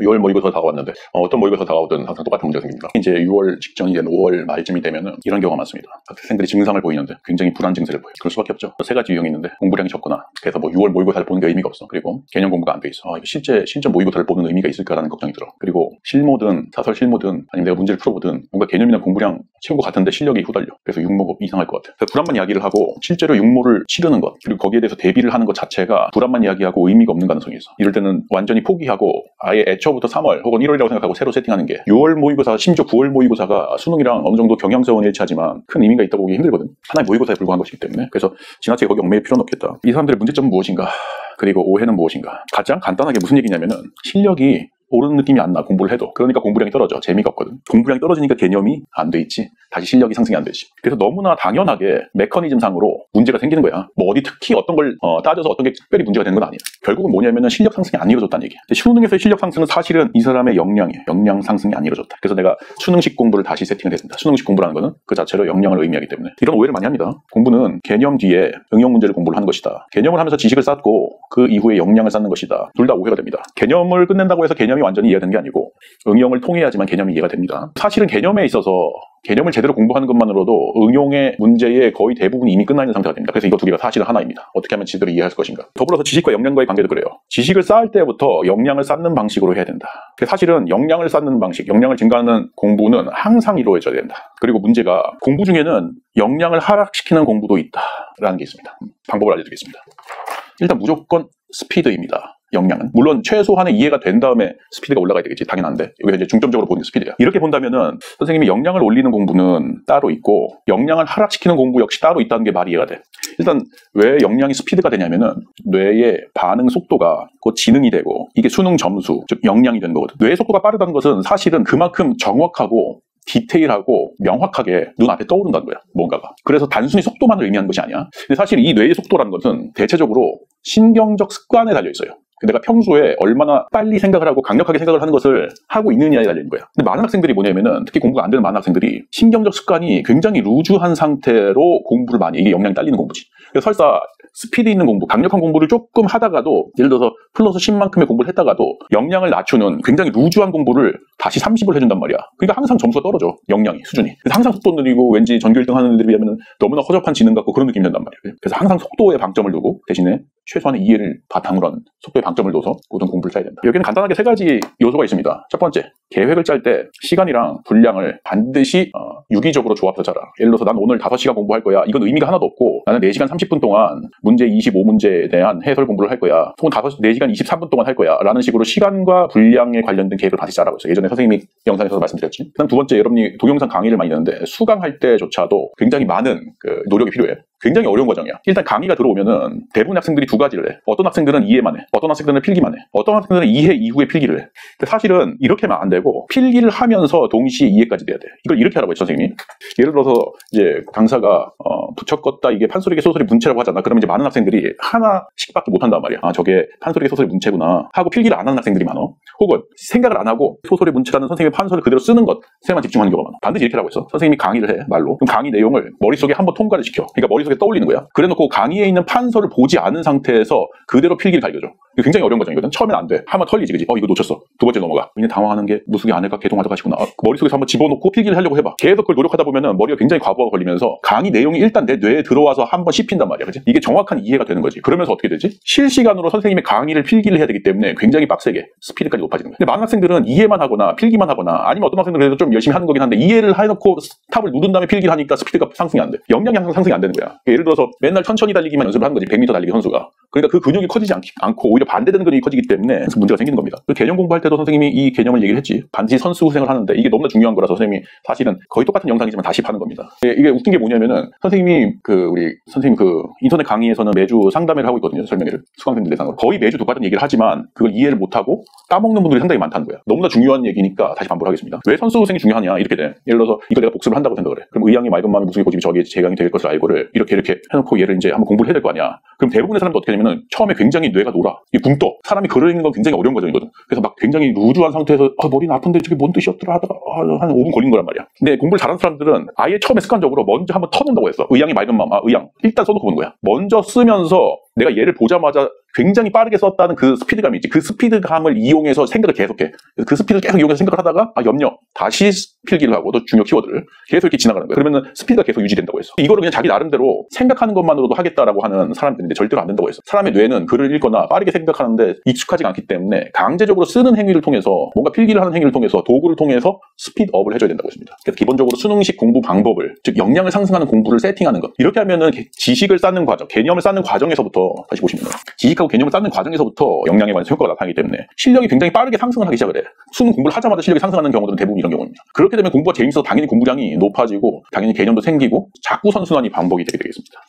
6월 모의고사 다가왔는데 어떤 모의고사 다가오든 항상 똑같은 문제가 생깁니다. 이제 6월 직전이 된 5월 말쯤이 되면은 이런 경우가 많습니다. 학생들이 증상을 보이는데 굉장히 불안 증세를 보여요. 그럴 수밖에 없죠. 세 가지 유형이 있는데 공부량이 적거나 그래서 뭐 6월 모의고사를 보는 게 의미가 없어. 그리고 개념 공부가 안 돼 있어. 이거 실전 모의고사를 보는 의미가 있을까라는 걱정이 들어. 그리고 실무든 사설 실무든 아니면 내가 문제를 풀어보든 뭔가 개념이나 공부량 채운 것 같은데 실력이 후달려. 그래서 육모가 이상할 것 같아. 그래서 불안만 이야기를 하고 실제로 육모를 치르는 것 그리고 거기에 대해서 대비를 하는 것 자체가 불안만 이야기하고 의미가 없는 가능성이 있어. 이럴 때는 완전히 포기하고 아예 애초부터 3월 혹은 1월이라고 생각하고 새로 세팅하는 게 6월 모의고사 심지어 9월 모의고사가 수능이랑 어느 정도 경향성은 일치하지만 큰 의미가 있다고 보기 힘들거든. 하나의 모의고사에 불과한 것이기 때문에. 그래서 지나치게 거기 얽매일 필요는 없겠다. 이 사람들의 문제점은 무엇인가? 그리고 오해는 무엇인가? 가장 간단하게 무슨 얘기냐면은 실력이 오르는 느낌이 안 나, 공부를 해도. 그러니까 공부량이 떨어져. 재미가 없거든. 공부량이 떨어지니까 개념이 안 돼 있지. 다시 실력이 상승이 안 되지. 그래서 너무나 당연하게 메커니즘상으로 문제가 생기는 거야. 뭐 어디 특히 어떤 걸 따져서 어떤 게 특별히 문제가 되는 건 아니야. 결국은 뭐냐면은 실력 상승이 안 이루어졌다는 얘기야. 근데 수능에서의 실력 상승은 사실은 이 사람의 역량이에요. 역량 상승이 안 이루어졌다. 그래서 내가 수능식 공부를 다시 세팅을 했습니다. 수능식 공부라는 거는 그 자체로 역량을 의미하기 때문에. 이런 오해를 많이 합니다. 공부는 개념 뒤에 응용 문제를 공부를 하는 것이다. 개념을 하면서 지식을 쌓고 그 이후에 역량을 쌓는 것이다. 둘 다 오해가 됩니다. 개념을 끝낸다고 해서 개념이 완전히 이해되는 게 아니고 응용을 통해야지만 개념이 이해가 됩니다. 사실은 개념에 있어서 개념을 제대로 공부하는 것만으로도 응용의 문제의 거의 대부분이 이미 끝나 있는 상태가 됩니다. 그래서 이거 두 개가 사실은 하나입니다. 어떻게 하면 제대로 이해할 것인가. 더불어서 지식과 역량과의 관계도 그래요. 지식을 쌓을 때부터 역량을 쌓는 방식으로 해야 된다. 사실은 역량을 쌓는 방식, 역량을 증가하는 공부는 항상 이루어져야 된다. 그리고 문제가 공부 중에는 역량을 하락시키는 공부도 있다라는 게 있습니다. 방법을 알려드리겠습니다. 일단 무조건 스피드입니다. 역량은. 물론 최소한의 이해가 된 다음에 스피드가 올라가야 되겠지. 당연한데. 여기서 이제 중점적으로 보는 게 스피드야. 이렇게 본다면은 선생님이 역량을 올리는 공부는 따로 있고 역량을 하락시키는 공부 역시 따로 있다는 게 말이 이해가 돼. 일단 왜 역량이 스피드가 되냐면은 뇌의 반응 속도가 곧 지능이 되고 이게 수능 점수, 즉 역량이 되는 거거든. 뇌의 속도가 빠르다는 것은 사실은 그만큼 정확하고 디테일하고 명확하게 눈앞에 떠오른다는 거야, 뭔가가. 그래서 단순히 속도만을 의미하는 것이 아니야. 근데 사실 이 뇌의 속도라는 것은 대체적으로 신경적 습관에 달려 있어요. 내가 평소에 얼마나 빨리 생각을 하고 강력하게 생각을 하는 것을 하고 있느냐에 달려있는 거야. 근데 많은 학생들이 뭐냐면은 특히 공부가 안 되는 많은 학생들이 신경적 습관이 굉장히 루즈한 상태로 공부를 많이 해. 이게 역량이 딸리는 공부지. 그래서 설사 스피드 있는 공부, 강력한 공부를 조금 하다가도 예를 들어서 플러스 10만큼의 공부를 했다가도 역량을 낮추는 굉장히 루즈한 공부를 다시 30을 해준단 말이야. 그러니까 항상 점수가 떨어져. 역량이, 수준이. 그래서 항상 속도 느리고 왠지 전교 1등 하는 애들에 비하면 너무나 허접한 지능 같고 그런 느낌이 든단 말이야. 그래서 항상 속도에 방점을 두고 대신에 최소한의 이해를 바탕으로 하는 속도에 방점을 둬서 모든 공부를 짜야 된다. 여기는 간단하게 세 가지 요소가 있습니다. 첫 번째, 계획을 짤 때 시간이랑 분량을 반드시 유기적으로 조합해서 짜라. 예를 들어서 난 오늘 5시간 공부할 거야. 이건 의미가 하나도 없고 나는 4시간 30분 동안 문제 25문제에 대한 해설 공부를 할 거야. 혹은 4시간 23분 동안 할 거야. 라는 식으로 시간과 분량에 관련된 계획을 반드시 짜라고 했어요. 예전에 선생님이 영상에서 말씀드렸지. 그다음 두 번째, 여러분이 동영상 강의를 많이 듣는데 수강할 때조차도 굉장히 많은 노력이 필요해. 굉장히 어려운 과정이야. 일단 강의가 들어오면은 대부분 학생들이 두 가지를 해. 어떤 학생들은 이해만 해. 어떤 학생들은 필기만 해. 어떤 학생들은 이해 이후에 필기를 해. 근데 사실은 이렇게 하면 안 되고 필기를 하면서 동시에 이해까지 돼야 돼. 이걸 이렇게 하라고 했죠, 선생님이. 예를 들어서 이제 강사가 붙였껐다 이게 판소리계 소설이 문체라고 하잖아. 그러면 이제 많은 학생들이 하나씩밖에 못 한단 말이야. 저게 판소리계 소설이 문체구나 하고 필기를 안 하는 학생들이 많어. 혹은 생각을 안 하고 소설의 문체라는 선생님의 판서를 그대로 쓰는 것에만 집중하는 경우가 많아. 반드시 이렇게 하라고 했어. 선생님이 강의를 해, 말로. 그럼 강의 내용을 머릿속에 한번 통과를 시켜. 그러니까 머릿속에 떠올리는 거야. 그래놓고 강의에 있는 판서를 보지 않은 상태에서 그대로 필기를 가르쳐줘. 이거 굉장히 어려운 과정이거든. 처음엔 안 돼. 한번 털리지, 그지? 이거 놓쳤어. 두 번째 넘어가. 그냥 당황하는 게 무속이 아닐까 개동하다 가시구나. 머릿속에서 한번 집어넣고 필기를 하려고 해봐. 계속 그걸 노력하다 보면은 머리가 굉장히 과부하가 걸리면서 강의 내용이 일단 내 뇌에 들어와서 한번 씹힌단 말이야, 그지? 이게 정확한 이해가 되는 거지. 그러면서 어떻게 되지? 실시간으로 선생님의 강의를 필기를 해야 되기 때문에 굉장히 빡세게 스피드까지 높아지는 거야. 근데 많은 학생들은 이해만 하거나 필기만 하거나 아니면 어떤 학생들은 그래도 좀 열심히 하는 거긴 한데 이해를 해놓고 탑을 누른 다음에 필기를 하니까 스피드가 상승이 안 돼. 역량이 항상 상승이 안 되는 거야. 예를 들어서 맨날 천천히 달리기만 연습을 하는 거지. 100m 달리기 선수가. 그러니까 그 근육이 커지지 않고 오히려 반대되는 근육이 커지기 때문에 문제가 생기는 겁니다. 개념 공부할 때도 선생님이 이 개념을 얘기를 했지. 반드시 선수 후생을 하는데 이게 너무나 중요한 거라서 선생님이 사실은 거의 똑같은 영상이지만 다시 파는 겁니다. 이게 웃긴 게 뭐냐면은 선생님이 우리 선생님 인터넷 강의에서는 매주 상담회를 하고 있거든요. 설명회를. 수강생들 대상으로. 거의 매주 똑같은 얘기를 하지만 그걸 이해를 못하고 까먹는 분들이 상당히 많다는 거야. 너무나 중요한 얘기니까 다시 반복을 하겠습니다. 왜 선수 후생이 중요하냐 이렇게 돼. 예를 들어서 이거 내가 복습을 한다고 생각을 해. 그럼 의향이 맑은 마음에 무속의 고집이 저기에 재강이 될 것을 알고를 이렇게 해놓고 얘를 이제 한번 공부를 해야 될 거 아니야. 그럼 대부분의 사람도 어떻게 하냐면은 처음에 굉장히 뇌가 놀아. 이게 붕 떠. 사람이 글을 읽는 건 굉장히 어려운 과정이거든. 그래서 막 굉장히 루즈한 상태에서 머리는 아픈데 저게 뭔 뜻이었더라 하다가 한 5분 걸린 거란 말이야. 근데 공부를 잘하는 사람들은 아예 처음에 습관적으로 먼저 한번 터놓는다고 했어. 의향이 맑은 마음. 의향. 일단 써놓고 보는 거야. 먼저 쓰면서 내가 얘를 보자마자 굉장히 빠르게 썼다는 그 스피드감이 있지. 그 스피드감을 이용해서 생각을 계속해. 그 스피드를 계속 이용해서 생각을 하다가 염려, 다시 필기를 하고 또 중요 키워드를 계속 이렇게 지나가는 거예요. 그러면 스피드가 계속 유지된다고 했어. 이거를 그냥 자기 나름대로 생각하는 것만으로도 하겠다라고 하는 사람들인데 절대로 안 된다고 했어. 사람의 뇌는 글을 읽거나 빠르게 생각하는데 익숙하지가 않기 때문에 강제적으로 쓰는 행위를 통해서, 뭔가 필기를 하는 행위를 통해서, 도구를 통해서 스피드업을 해줘야 된다고 했습니다. 그래서 기본적으로 수능식 공부 방법을, 즉 역량을 상승하는 공부를 세팅하는 것, 이렇게 하면은 지식을 쌓는 과정, 개념을 쌓는 과정에서부터, 다시 보시면 지식하고 개념을 쌓는 과정에서부터 역량에 관해서 효과가 나타나기 때문에 실력이 굉장히 빠르게 상승을 하기 시작을 해. 수능 공부를 하자마자 실력이 상승하는 경우들은 대부분 이런 경우입니다. 그렇게 되면 공부가 재밌어서 당연히 공부량이 높아지고 당연히 개념도 생기고 자꾸 선순환이 반복이 되게 되겠습니다.